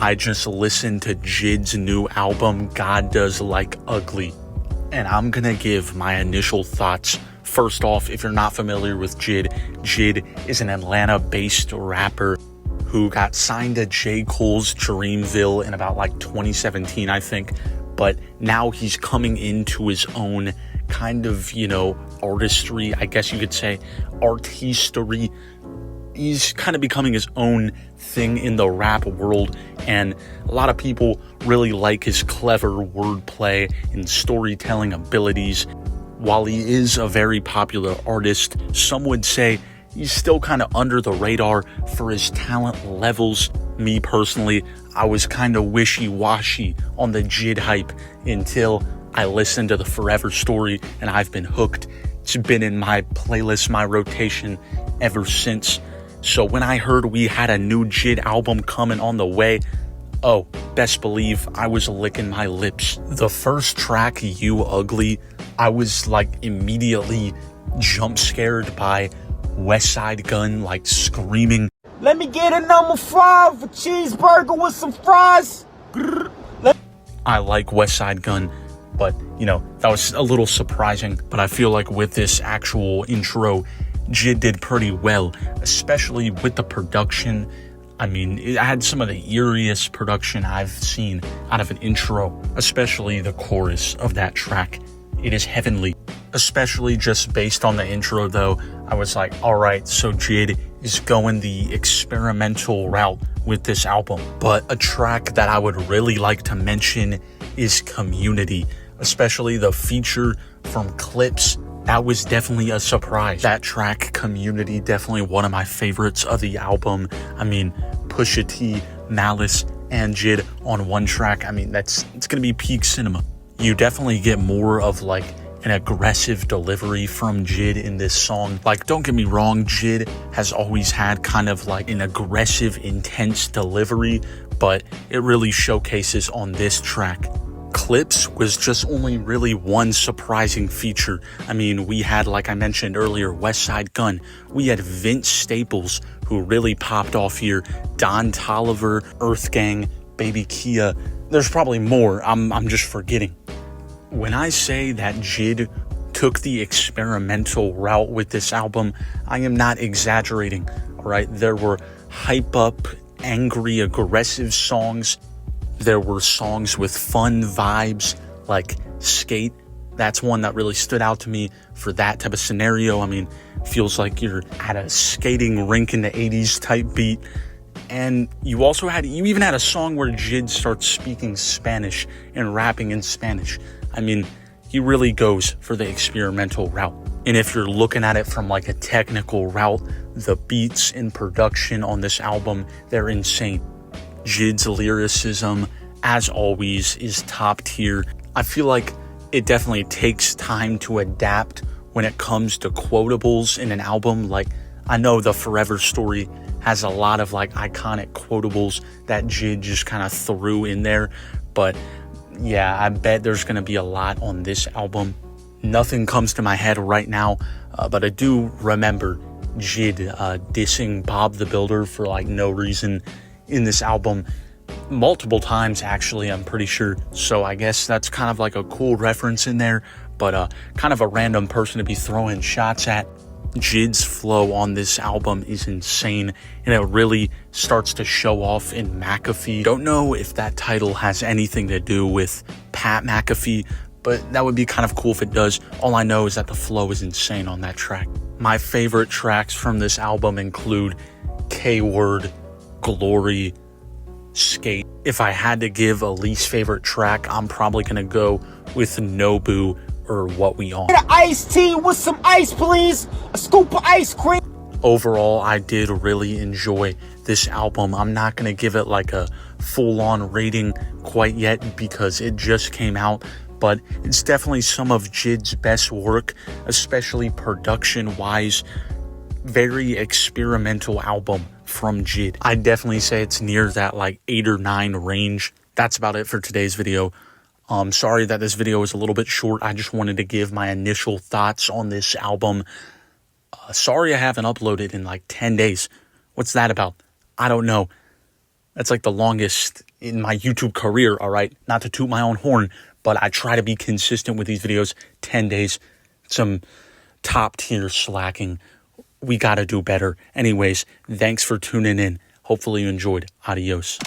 I just listened to JID's new album, God Does Like Ugly, and I'm gonna give my initial thoughts. First off, if you're not familiar with JID, JID is an Atlanta-based rapper who got signed to J. Cole's Dreamville in about like 2017, I think, but now he's coming into his own kind of, artistry, I guess you could say, art history. He's kind of becoming his own thing in the rap world, and a lot of people really like his clever wordplay and storytelling abilities. While he is a very popular artist, some would say he's still kind of under the radar for his talent levels. Me personally, I was kind of wishy-washy on the JID hype until I listened to the Forever Story, and I've been hooked. It's been in my playlist, my rotation ever since. So when I heard we had a new JID album coming on the way, oh, best believe I was licking my lips. The first track, You Ugly, I was like immediately jump scared by West Side Gun, like screaming, "Let me get a number 5, a cheeseburger with some fries." I like West Side Gun, but that was a little surprising. But I feel like with this actual intro, JID did pretty well, especially with the production. I mean, it had some of the eeriest production I've seen out of an intro, especially the chorus of that track. It is heavenly. Especially just based on the intro, though, I was like, all right, so JID is going the experimental route with this album. But a track that I would really like to mention is Community, especially the feature from Clips. That was definitely a surprise. That track, Community, definitely one of my favorites of the album. I mean, Pusha T, Malice, and JID on one track. I mean, it's gonna be peak cinema. You definitely get more of like an aggressive delivery from JID in this song. Like, don't get me wrong, JID has always had kind of like an aggressive, intense delivery, but it really showcases on this track. Clips was just only really one surprising feature. I mean, we had, like I mentioned earlier, West Side Gun. We had Vince Staples, who really popped off here. Don Toliver, Earth Gang, Baby Kia. There's probably more I'm just forgetting. When I say that JID took the experimental route with this album, I am not exaggerating, all right? There were hype up, angry, aggressive songs. There were songs with fun vibes, like Skate. That's one that really stood out to me for that type of scenario. I mean, feels like you're at a skating rink in the 80s type beat. And you even had a song where JID starts speaking Spanish and rapping in Spanish. I mean, he really goes for the experimental route. And if you're looking at it from like a technical route, the beats and production on this album, they're insane. JID's lyricism, as always, is top tier. I feel like it definitely takes time to adapt when it comes to quotables in an album. Like, I know the Forever Story has a lot of like iconic quotables that JID just kind of threw in there, but yeah, I bet there's going to be a lot on this album. Nothing comes to my head right now, but I do remember JID dissing Bob the Builder for like no reason in this album multiple times, actually, I'm pretty sure. So I guess that's kind of like a cool reference in there, but kind of a random person to be throwing shots at. JID's flow on this album is insane, and it really starts to show off in McAfee. Don't know if that title has anything to do with Pat McAfee, but that would be kind of cool if it does. All I know is that the flow is insane on that track. My favorite tracks from this album include K-Word, Glory, Skate. If I had to give a least favorite track, I'm probably gonna go with Nobu, or What We On. Get an iced tea with some ice, please. A scoop of ice cream. Overall, I did really enjoy this album. I'm not going to give it like a full-on rating quite yet because it just came out, but it's definitely some of JID's best work, especially production-wise. Very experimental album from JID. I'd definitely say it's near that like 8 or 9 range. That's about it for today's video. Sorry that this video was a little bit short. I just wanted to give my initial thoughts on this album. Sorry I haven't uploaded in like 10 days. What's that about? I don't know. That's like the longest in my YouTube career, all right? Not to toot my own horn, but I try to be consistent with these videos. 10 days, some top tier slacking. We got to do better. Anyways, thanks for tuning in. Hopefully you enjoyed. Adios.